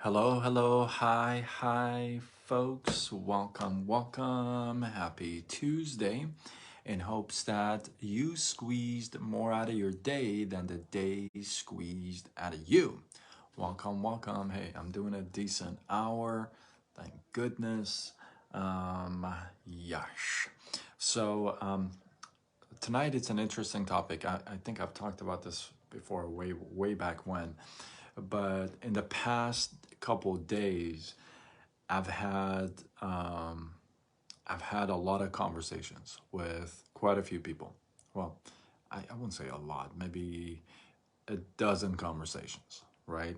Hello, hi, folks. Welcome. Happy Tuesday. In hopes that you squeezed more out of your day than the day squeezed out of you. Welcome. Hey, I'm doing a decent hour. Thank goodness. Yash. So, tonight it's an interesting topic. I think I've talked about this before, way back when, but in the past couple days, I've had um, I've had a lot of conversations with quite a few people. Well, I wouldn't say a lot, maybe a dozen conversations, right?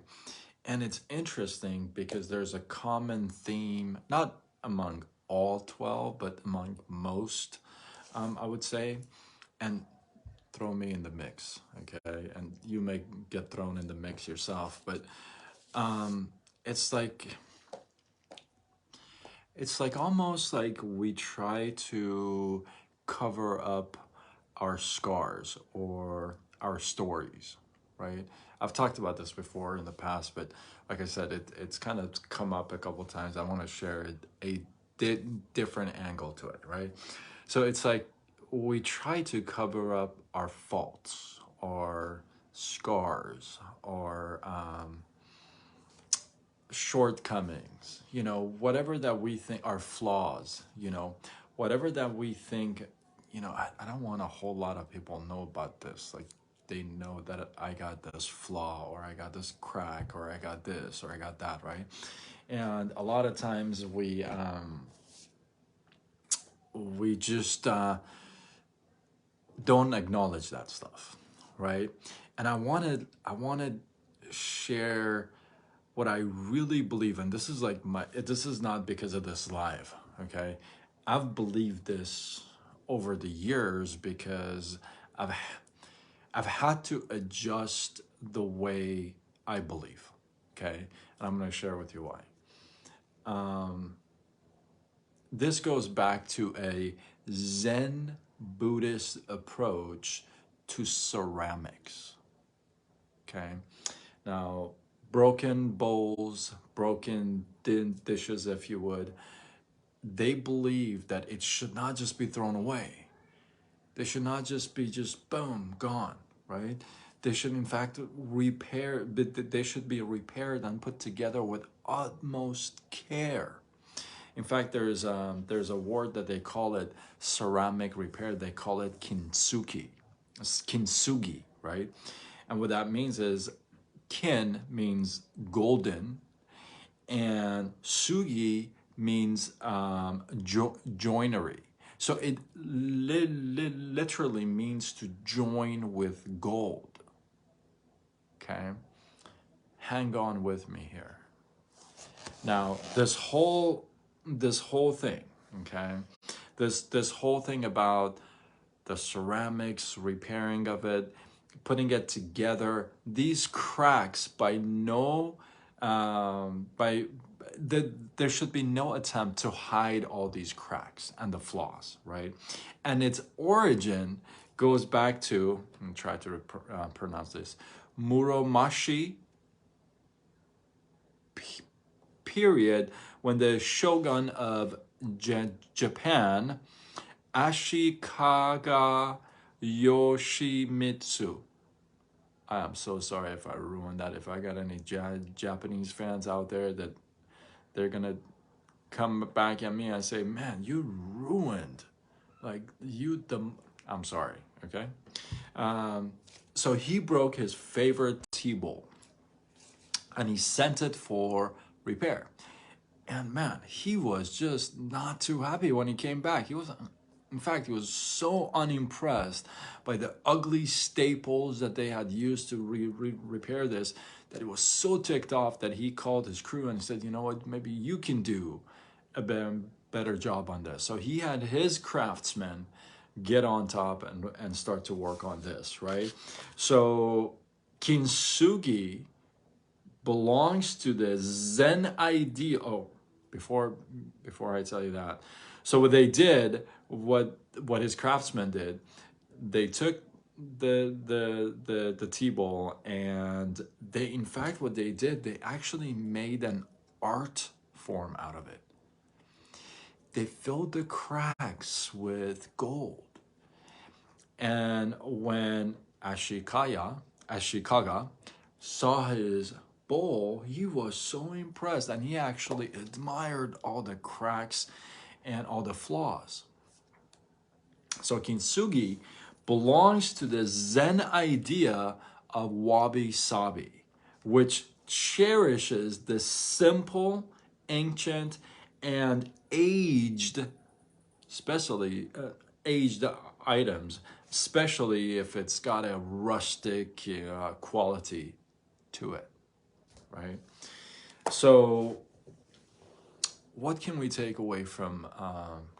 And it's interesting because there's a common theme, not among all 12, but among most, I would say. And throw me in the mix, okay? And you may get thrown in the mix yourself, but it's like almost like we try to cover up our scars or our stories, right? I've talked about this before in the past, but like I said, it's kind of come up a couple times. I want to share different angle to it, right? So it's like we try to cover up our faults or scars or shortcomings, whatever that we think are flaws, whatever that we think, I don't want a whole lot of people know about this. Like they know that I got this flaw or I got this crack or I got this or I got that, right? And a lot of times we just don't acknowledge that stuff, right? And I wanted share what I really believe in. This is like this is not because of this live, okay? I've believed this over the years because I've I've had to adjust the way I believe, okay? And I'm going to share with you why. This goes back to a Zen Buddhist approach to ceramics, okay? Now, broken bowls, broken dishes, if you would, they believe that it should not just be thrown away. They should not just be just boom, gone, right? They should, in fact, they should be repaired and put together with utmost care. In fact, there's a word that they call it ceramic repair. They call it kintsugi, kintsugi, right? And what that means is kin means golden, and sugi means joinery. So it literally means to join with gold. Okay, hang on with me here. Now this whole thing, okay, this whole thing about the ceramics, repairing of it, putting it together. These cracks, by no, by there should be no attempt to hide all these cracks and the flaws, right? And its origin goes back to, and try to pronounce this, Muromachi period, when the shogun of Japan, Ashikaga Yoshimitsu. I am so sorry if I ruined that. If I got any Japanese fans out there that they're gonna come back at me and say, "Man, you ruined, like you the." I'm sorry. Okay. So he broke his favorite tea bowl, and he sent it for repair. And man, he was just not too happy when he came back. In fact, he was so unimpressed by the ugly staples that they had used to repair this, that he was so ticked off that he called his crew and said, you know what, maybe you can do a better job on this. So he had his craftsmen get on top and start to work on this, right? So kintsugi belongs to the Zen idea. Oh, before I tell you that, so what they did, what his craftsmen did, they took the T-ball, and they, in fact, what they did, they actually made an art form out of it. They filled the cracks with gold. And when Ashikaga saw his bowl, he was so impressed, and he actually admired all the cracks and all the flaws. So kintsugi belongs to the Zen idea of wabi-sabi, which cherishes the simple, ancient, and aged, especially aged items, especially if it's got a rustic quality to it, right? So what can we take away from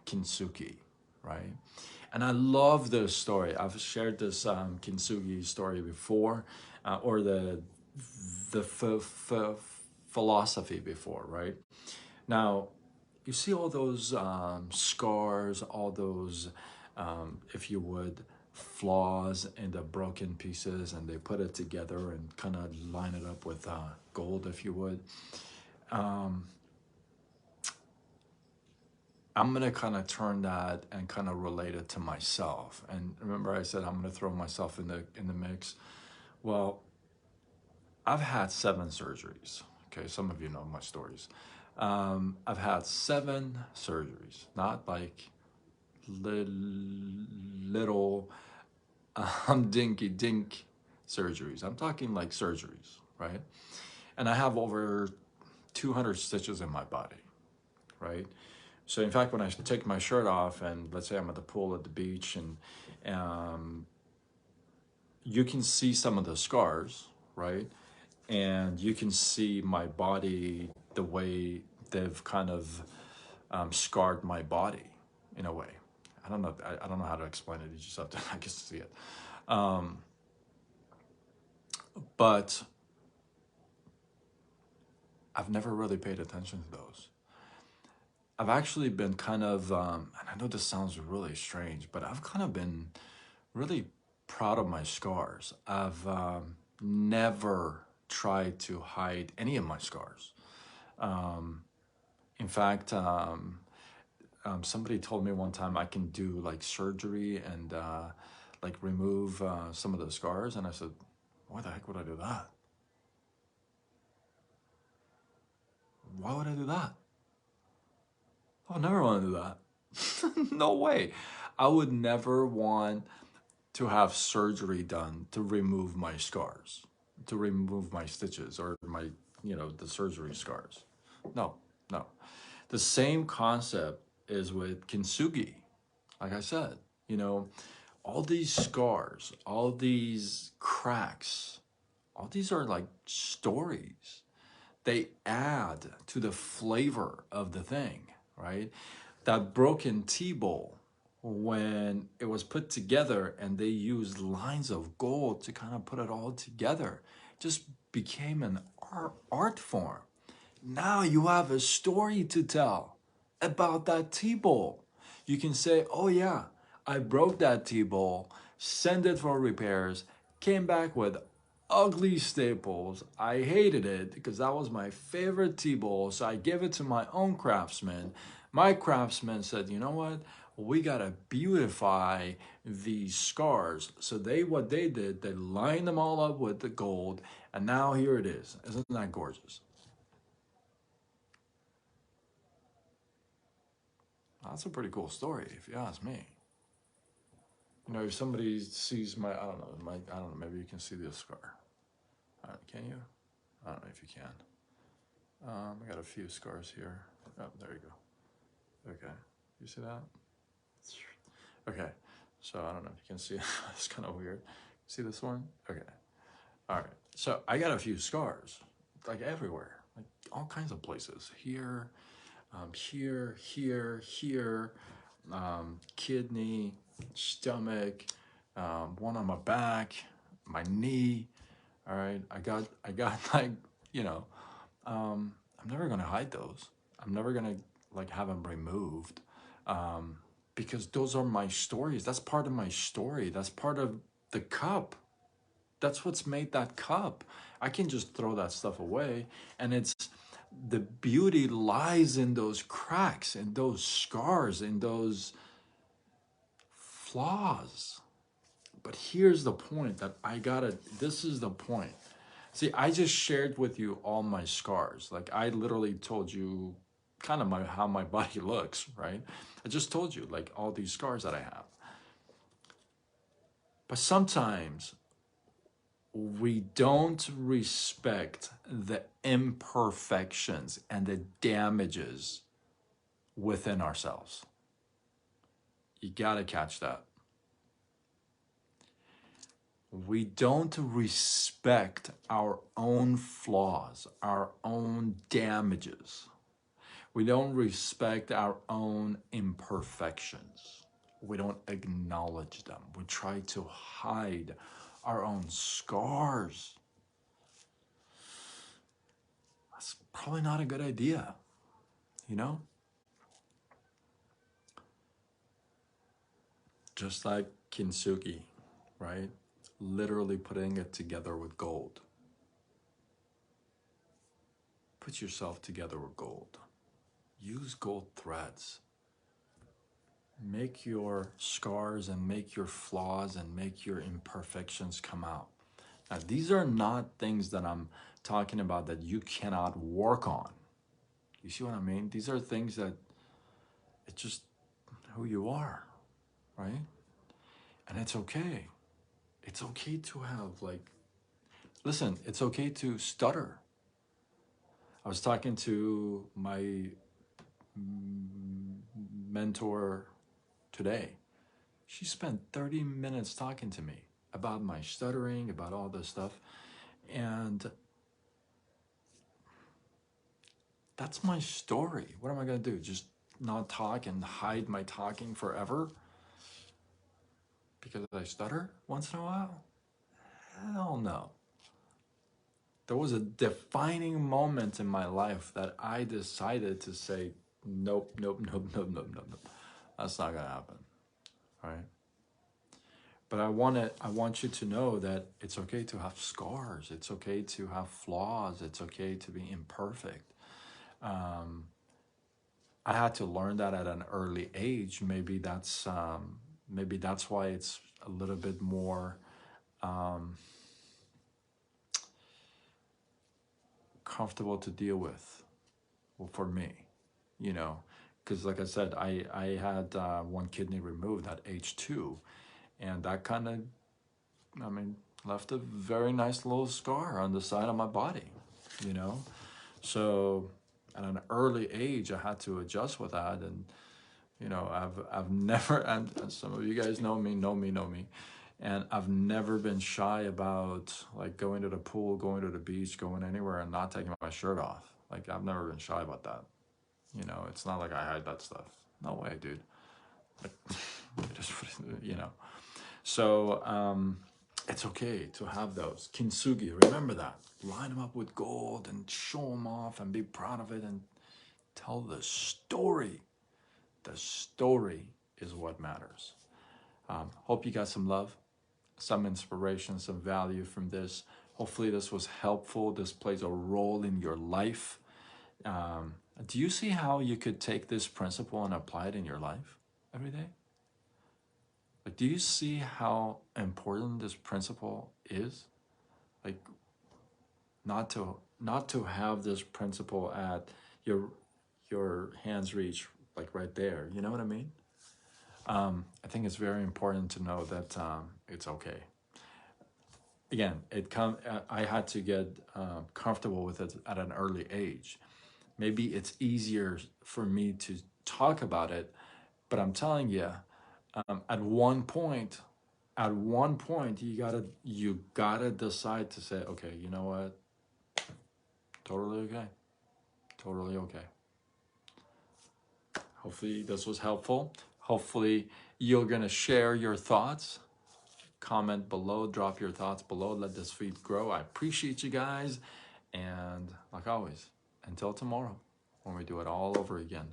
kintsugi, right? And I love this story. I've shared this kintsugi story before, or the philosophy before, right? Now, you see all those scars, all those, if you would, flaws in the broken pieces, and they put it together and kind of line it up with gold, if you would. I'm gonna kind of turn that and kind of relate it to myself. And remember, I said I'm gonna throw myself in the mix. Well, I've had 7 surgeries. Okay, some of you know my stories. I've had 7 surgeries, not like little dinky dink surgeries. I'm talking like surgeries, right? And I have over 200 stitches in my body, right? So in fact, when I take my shirt off, and let's say I'm at the pool at the beach, and you can see some of the scars, right? And you can see my body, the way they've kind of scarred my body in a way. I don't know. I don't know how to explain it. You just have to, I guess, see it. But I've never really paid attention to those. I've actually been kind of, and I know this sounds really strange, but I've kind of been really proud of my scars. I've never tried to hide any of my scars. In fact, somebody told me one time I can do like surgery and like remove some of the scars, and I said, why the heck would I do that? Why would I do that? I would never want to do that. No way. I would never want to have surgery done to remove my scars, to remove my stitches or my, the surgery scars. No, no. The same concept is with kintsugi. Like I said, all these scars, all these cracks, all these are like stories. They add to the flavor of the thing, right? That broken T-bowl, when it was put together and they used lines of gold to kind of put it all together, just became an art form. Now you have a story to tell about that T-bowl. You can say, oh yeah, I broke that T-bowl, send it for repairs, came back with ugly staples. I hated it because that was my favorite T-bowl, so I gave it to my own craftsman. My craftsman said, you know what? We gotta beautify these scars. So what they did, they lined them all up with the gold, and now here it is. Isn't that gorgeous? That's a pretty cool story, if you ask me. If somebody sees I don't know, maybe you can see the scar. Can you? I don't know if you can. I got a few scars here. Oh, there you go. Okay, you see that? Okay, so I don't know if you can see. It's kind of weird. See this one? Okay. All right. So I got a few scars, like everywhere, like all kinds of places. Here, here, kidney, stomach, one on my back, my knee. All right, I got like, I'm never gonna hide those. I'm never gonna like have them removed, because those are my stories. That's part of my story. That's part of the cup. That's what's made that cup. I can just throw that stuff away, and it's the beauty lies in those cracks, in those scars, in those flaws. But here's the point that this is the point. See, I just shared with you all my scars. Like, I literally told you kind of how my body looks, right? I just told you, like, all these scars that I have. But sometimes we don't respect the imperfections and the damages within ourselves. You gotta catch that. We don't respect our own flaws, our own damages. We don't respect our own imperfections. We don't acknowledge them. We try to hide our own scars. That's probably not a good idea, you know? Just like kintsugi, right? Literally putting it together with gold. Put yourself together with gold. Use gold threads. Make your scars and make your flaws and make your imperfections come out. Now, these are not things that I'm talking about that you cannot work on. You see what I mean? These are things that it's just who you are, right? And it's okay. It's okay to have, like, listen, it's okay to stutter. I was talking to my mentor today. She spent 30 minutes talking to me about my stuttering, about all this stuff. And that's my story. What am I going to do? Just not talk and hide my talking forever because I stutter once in a while? Hell no. There was a defining moment in my life that I decided to say, nope, nope, nope, nope, nope, nope, nope. That's not going to happen, right? But I want you to know that it's okay to have scars. It's okay to have flaws. It's okay to be imperfect. I had to learn that at an early age. Maybe that's why it's a little bit more comfortable to deal with, well, for me, you know, because like I said, I had one kidney removed at age 2, and that kind of, I mean, left a very nice little scar on the side of my body, you know. So at an early age, I had to adjust with that, and you know, I've never, and some of you guys know me, and I've never been shy about like going to the pool, going to the beach, going anywhere, and not taking my shirt off. Like, I've never been shy about that. You know, it's not like I hide that stuff. No way, dude. Like, just, you know. So it's okay to have those. Kintsugi, remember that. Line them up with gold and show them off and be proud of it and tell the story. The story is what matters. Hope you got some love, some inspiration, some value from this. Hopefully this was helpful. This plays a role in your life. Do you see how you could take this principle and apply it in your life every day? Like, do you see how important this principle is? Like, not to have this principle at your hand's reach, like right there. You know what I mean? I think it's very important to know that it's okay. Again, I had to get comfortable with it at an early age. Maybe it's easier for me to talk about it, but I'm telling you, at one point, you gotta decide to say, okay, you know what? Totally okay. Totally okay. Hopefully this was helpful. Hopefully you're gonna share your thoughts. Comment below, drop your thoughts below. Let this feed grow. I appreciate you guys. And like always, until tomorrow, when we do it all over again,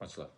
much love.